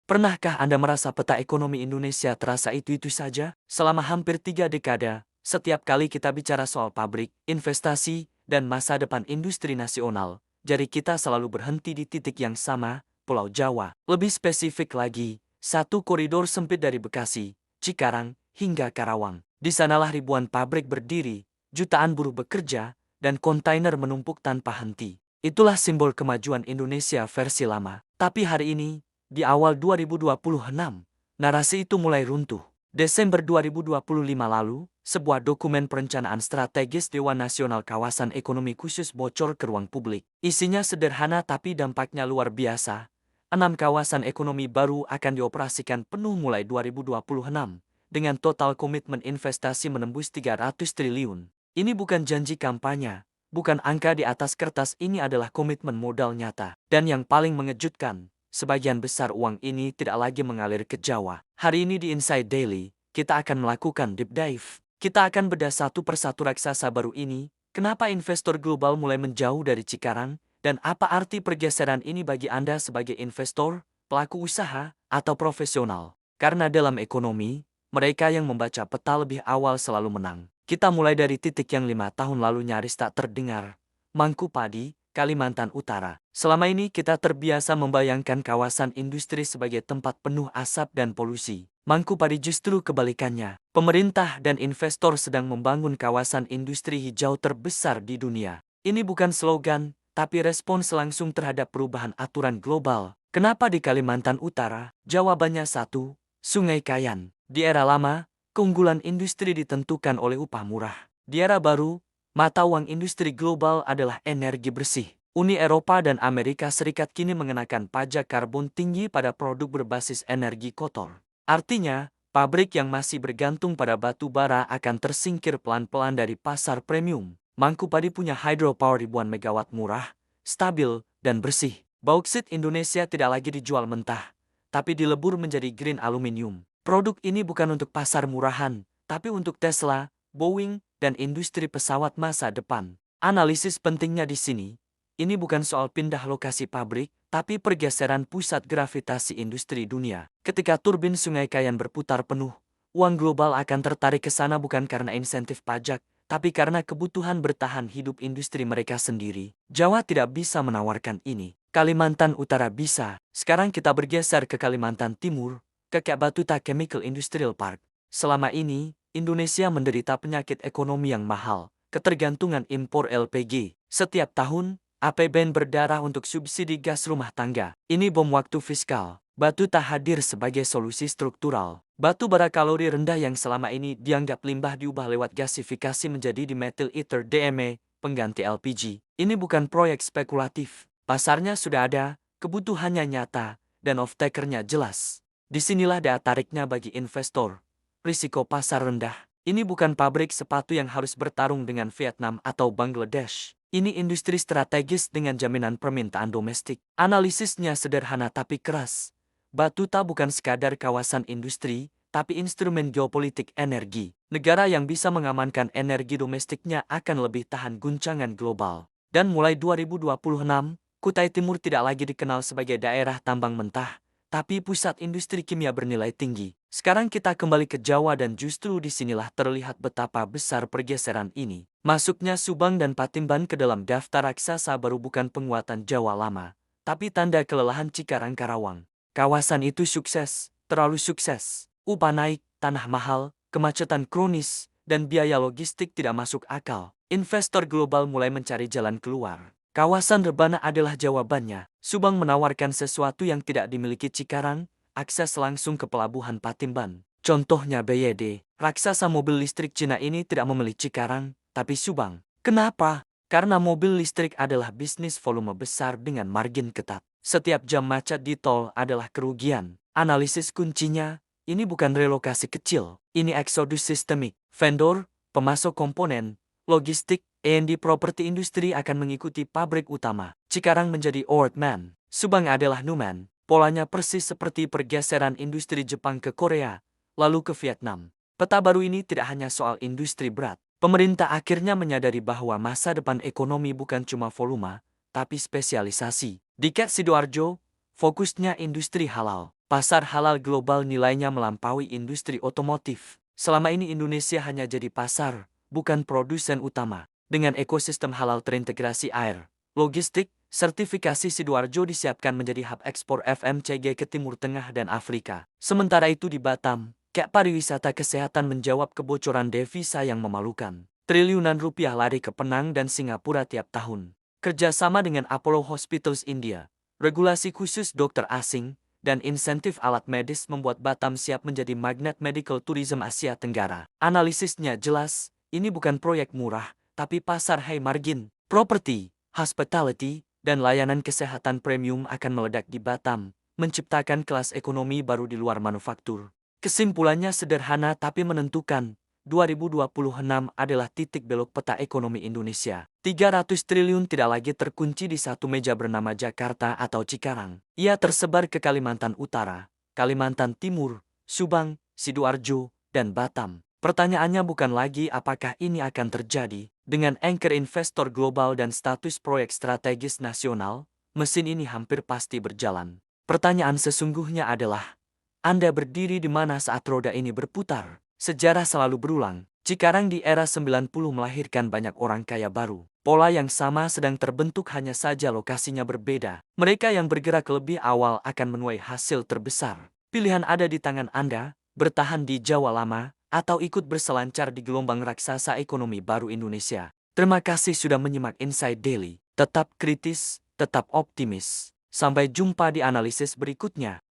Pernahkah Anda merasa peta ekonomi Indonesia terasa itu-itu saja? Selama hampir 3 dekade, setiap kali kita bicara soal pabrik, investasi, dan masa depan industri nasional, jari kita selalu berhenti di titik yang sama, Pulau Jawa. Lebih spesifik lagi, satu koridor sempit dari Bekasi, Cikarang, hingga Karawang. Di sanalah ribuan pabrik berdiri, jutaan buruh bekerja, dan kontainer menumpuk tanpa henti. Itulah simbol kemajuan Indonesia versi lama. Tapi hari ini, di awal 2026, narasi itu mulai runtuh. Desember 2025 lalu, sebuah dokumen perencanaan strategis Dewan Nasional Kawasan Ekonomi Khusus bocor ke ruang publik. Isinya sederhana tapi dampaknya luar biasa. 6 kawasan ekonomi baru akan dioperasikan penuh mulai 2026, dengan total komitmen investasi menembus 300 triliun. Ini bukan janji kampanye, bukan angka di atas kertas, ini adalah komitmen modal nyata. Dan yang paling mengejutkan, sebagian besar uang ini tidak lagi mengalir ke Jawa. Hari ini di Inside Daily, kita akan melakukan deep dive. Kita akan bedah satu persatu raksasa baru ini, kenapa investor global mulai menjauh dari Cikarang, dan apa arti pergeseran ini bagi Anda sebagai investor, pelaku usaha, atau profesional. Karena dalam ekonomi, mereka yang membaca peta lebih awal selalu menang. Kita mulai dari titik yang 5 tahun lalu nyaris tak terdengar. Mangkupadi, Kalimantan Utara. Selama ini kita terbiasa membayangkan kawasan industri sebagai tempat penuh asap dan polusi. Mangkupadi justru kebalikannya. Pemerintah dan investor sedang membangun kawasan industri hijau terbesar di dunia. Ini bukan slogan, tapi respons langsung terhadap perubahan aturan global. Kenapa di Kalimantan Utara? Jawabannya satu, Sungai Kayan. Di era lama, keunggulan industri ditentukan oleh upah murah. Di era baru, mata uang industri global adalah energi bersih. Uni Eropa dan Amerika Serikat kini mengenakan pajak karbon tinggi pada produk berbasis energi kotor. Artinya, pabrik yang masih bergantung pada batu bara akan tersingkir pelan-pelan dari pasar premium. Mangkupadi punya hydropower ribuan megawatt murah, stabil, dan bersih. Bauksit Indonesia tidak lagi dijual mentah, tapi dilebur menjadi green aluminium. Produk ini bukan untuk pasar murahan, tapi untuk Tesla, Boeing, dan industri pesawat masa depan. Analisis pentingnya di sini, ini bukan soal pindah lokasi pabrik, tapi pergeseran pusat gravitasi industri dunia. Ketika turbin Sungai Kayan berputar penuh, uang global akan tertarik ke sana bukan karena insentif pajak, tapi karena kebutuhan bertahan hidup industri mereka sendiri. Jawa tidak bisa menawarkan ini. Kalimantan Utara bisa. Sekarang kita bergeser ke Kalimantan Timur, ke Batuta Chemical Industrial Park. Selama ini, Indonesia menderita penyakit ekonomi yang mahal, ketergantungan impor LPG. Setiap tahun, APBN berdarah untuk subsidi gas rumah tangga. Ini bom waktu fiskal. Batuta hadir sebagai solusi struktural. Batu bara kalori rendah yang selama ini dianggap limbah diubah lewat gasifikasi menjadi dimethyl ether DME, pengganti LPG. Ini bukan proyek spekulatif. Pasarnya sudah ada, kebutuhannya nyata, dan off-takernya jelas. Disinilah daya tariknya bagi investor. Risiko pasar rendah. Ini bukan pabrik sepatu yang harus bertarung dengan Vietnam atau Bangladesh. Ini industri strategis dengan jaminan permintaan domestik. Analisisnya sederhana tapi keras. Batuta bukan sekadar kawasan industri, tapi instrumen geopolitik energi. Negara yang bisa mengamankan energi domestiknya akan lebih tahan guncangan global. Dan mulai 2026, Kutai Timur tidak lagi dikenal sebagai daerah tambang mentah, tapi pusat industri kimia bernilai tinggi. Sekarang kita kembali ke Jawa dan justru disinilah terlihat betapa besar pergeseran ini. Masuknya Subang dan Patimban ke dalam daftar raksasa baru bukan penguatan Jawa lama, tapi tanda kelelahan Cikarang Karawang. Kawasan itu sukses, terlalu sukses. Upah naik, tanah mahal, kemacetan kronis, dan biaya logistik tidak masuk akal. Investor global mulai mencari jalan keluar. Kawasan rebana adalah jawabannya. Subang menawarkan sesuatu yang tidak dimiliki Cikarang, akses langsung ke pelabuhan Patimban. Contohnya BYD, raksasa mobil listrik Cina ini tidak memilih Cikarang, tapi Subang. Kenapa? Karena mobil listrik adalah bisnis volume besar dengan margin ketat. Setiap jam macet di tol adalah kerugian. Analisis kuncinya, ini bukan relokasi kecil, ini eksodus sistemik. Vendor, pemasok komponen, logistik, A&D properti industri akan mengikuti pabrik utama. Cikarang menjadi old man. Subang adalah new man. Polanya persis seperti pergeseran industri Jepang ke Korea, lalu ke Vietnam. Peta baru ini tidak hanya soal industri berat. Pemerintah akhirnya menyadari bahwa masa depan ekonomi bukan cuma volume, tapi spesialisasi. Di Ket Sidoarjo, fokusnya industri halal. Pasar halal global nilainya melampaui industri otomotif. Selama ini Indonesia hanya jadi pasar, bukan produsen utama. Dengan ekosistem halal terintegrasi air, logistik, sertifikasi Sidoarjo disiapkan menjadi hub ekspor FMCG ke Timur Tengah dan Afrika. Sementara itu di Batam, pariwisata kesehatan menjawab kebocoran devisa yang memalukan. Triliunan rupiah lari ke Penang dan Singapura tiap tahun. Kerjasama dengan Apollo Hospitals India, regulasi khusus dokter asing, dan insentif alat medis membuat Batam siap menjadi magnet medical tourism Asia Tenggara. Analisisnya jelas, ini bukan proyek murah, tapi pasar high margin. Properti, hospitality, dan layanan kesehatan premium akan meledak di Batam, menciptakan kelas ekonomi baru di luar manufaktur. Kesimpulannya sederhana tapi menentukan. 2026 adalah titik belok peta ekonomi Indonesia. 300 triliun tidak lagi terkunci di satu meja bernama Jakarta atau Cikarang. Ia tersebar ke Kalimantan Utara, Kalimantan Timur, Subang, Sidoarjo, dan Batam. Pertanyaannya bukan lagi apakah ini akan terjadi. Dengan anchor investor global dan status proyek strategis nasional, mesin ini hampir pasti berjalan. Pertanyaan sesungguhnya adalah, Anda berdiri di mana saat roda ini berputar? Sejarah selalu berulang. Cikarang di era 90 melahirkan banyak orang kaya baru. Pola yang sama sedang terbentuk, hanya saja lokasinya berbeda. Mereka yang bergerak lebih awal akan menuai hasil terbesar. Pilihan ada di tangan Anda, bertahan di Jawa Lama, atau ikut berselancar di gelombang raksasa ekonomi baru Indonesia. Terima kasih sudah menyimak Inside Daily. Tetap kritis, tetap optimis. Sampai jumpa di analisis berikutnya.